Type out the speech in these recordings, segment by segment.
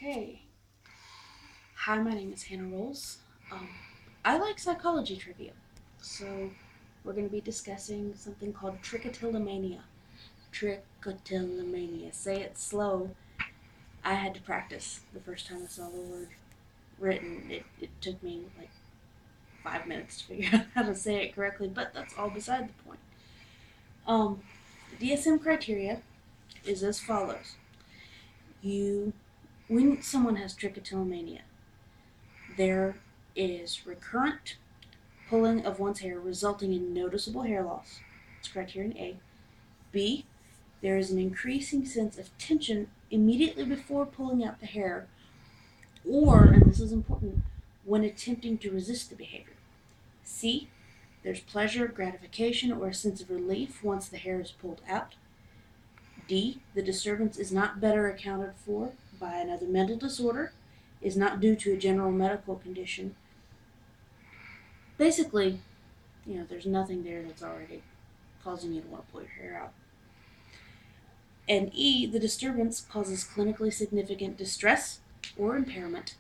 Okay. Hi, my name is Hannah Rolls. Um, I like psychology trivia, so we're going to be discussing something called trichotillomania. Trichotillomania. Say it slow. I had to practice the first time I saw the word written. It took me like 5 minutes to figure out how to say it correctly, but that's all beside the point. Um, DSM criteria is as follows. You, when someone has trichotillomania, there is recurrent pulling of one's hair resulting in noticeable hair loss. That's criterion A. B. There is an increasing sense of tension immediately before pulling out the hair, or, and this is important, when attempting to resist the behavior. C. There's pleasure, gratification, or a sense of relief once the hair is pulled out. D. The disturbance is not better accounted for by another mental disorder, is not due to a general medical condition. Basically, there's nothing there that's already causing you to want to pull your hair out. And E, the disturbance causes clinically significant distress or impairment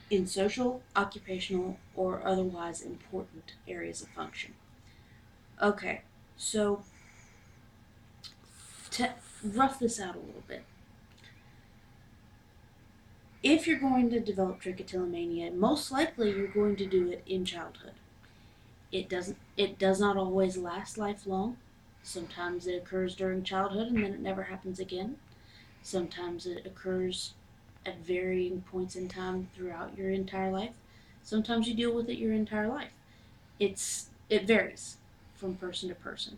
in social, occupational, or otherwise important areas of function. Okay, so to rough this out a little bit, if you're going to develop trichotillomania, most likely you're going to do it in childhood. It does not always last lifelong. Sometimes it occurs during childhood and then it never happens again. Sometimes it occurs at varying points in time throughout your entire life. Sometimes you deal with it your entire life. It varies from person to person,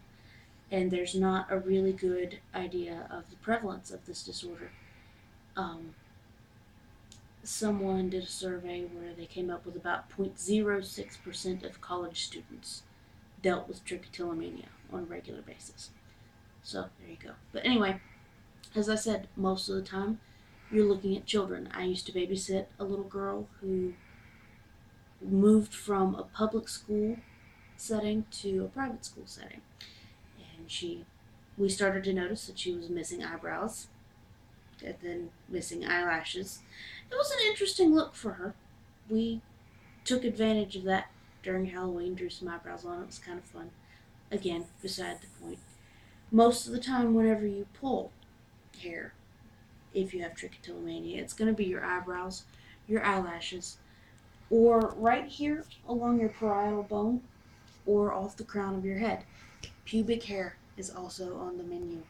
and there's not a really good idea of the prevalence of this disorder. Um, Someone did a survey where they came up with about 0.06% of college students dealt with trichotillomania on a regular basis. So there you go. But anyway, as I said, most of the time you're looking at children. I used to babysit a little girl who moved from a public school setting to a private school setting. And we started to notice that she was missing eyebrows and then missing eyelashes. It was an interesting look for her. We took advantage of that during Halloween, drew some eyebrows on. It was kind of fun. Again, beside the point. Most of the time, whenever you pull hair, if you have trichotillomania, it's going to be your eyebrows, your eyelashes, or right here along your parietal bone, or off the crown of your head. Pubic hair is also on the menu.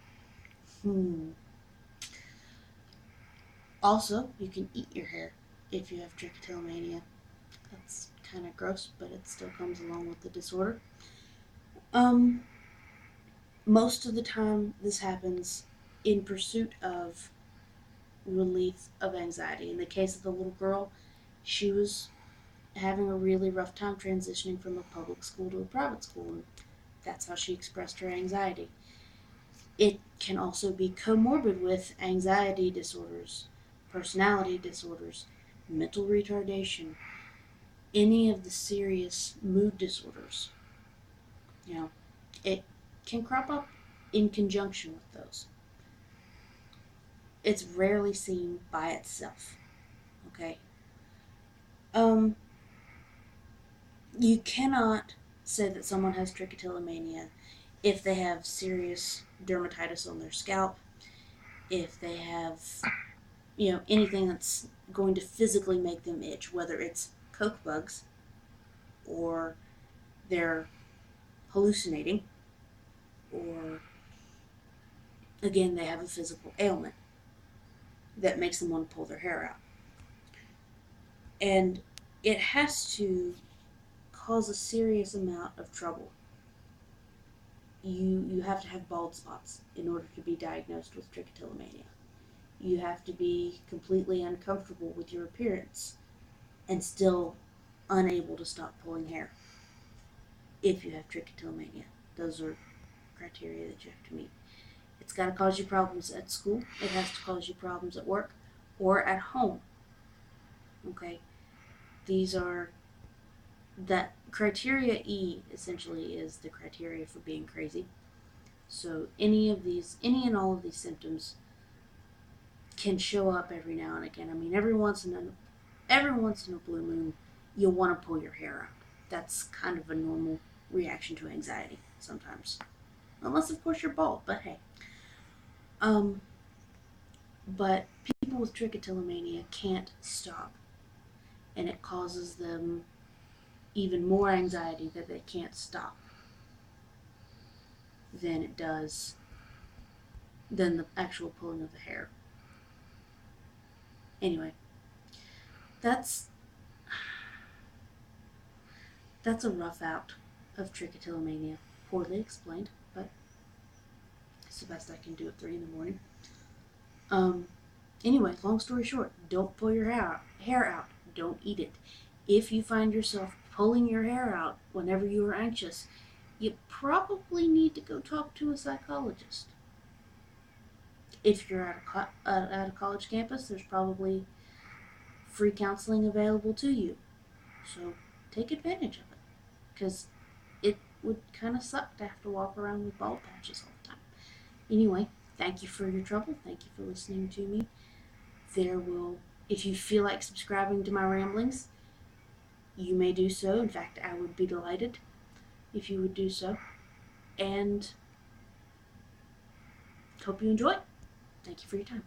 Also, you can eat your hair if you have trichotillomania. That's kind of gross, but it still comes along with the disorder. Um, Most of the time, this happens in pursuit of relief of anxiety. In the case of the little girl, she was having a really rough time transitioning from a public school to a private school, and that's how she expressed her anxiety. It can also be comorbid with anxiety disorders, personality disorders, mental retardation, any of the serious mood disorders. You know, it can crop up in conjunction with those. It's rarely seen by itself. Okay. Um, you cannot say that someone has trichotillomania if they have serious dermatitis on their scalp, if they have, anything that's going to physically make them itch, whether it's coke bugs or they're hallucinating, or again, they have a physical ailment that makes them want to pull their hair out. And it has to cause a serious amount of trouble. You have to have bald spots in order to be diagnosed with trichotillomania. You have to be completely uncomfortable with your appearance and still unable to stop pulling hair if you have trichotillomania. Those are criteria that you have to meet. It's got to cause you problems at school. It has to cause you problems at work or at home. Okay? These are that criteria E essentially is the criteria for being crazy. So any and all of these symptoms can show up every now and again. I mean, every once in a blue moon, you'll want to pull your hair out. That's kind of a normal reaction to anxiety sometimes, unless of course you're bald. But hey, um, but people with trichotillomania can't stop, and it causes them even more anxiety that they can't stop than it does than the actual pulling of the hair. Anyway, that's that's a rough out of trichotillomania. Poorly explained, but it's the best I can do at 3 in the morning. Um, anyway, long story short, don't pull your hair out. Don't eat it. If you find yourself pulling your hair out whenever you are anxious, you probably need to go talk to a psychologist. If you're at a college campus, there's probably free counseling available to you. So take advantage of it, because it would kind of suck to have to walk around with bald patches all the time. Anyway, thank you for your trouble. Thank you for listening to me. If you feel like subscribing to my ramblings, you may do so. In fact, I would be delighted if you would do so. And hope you enjoy. Thank you for your time.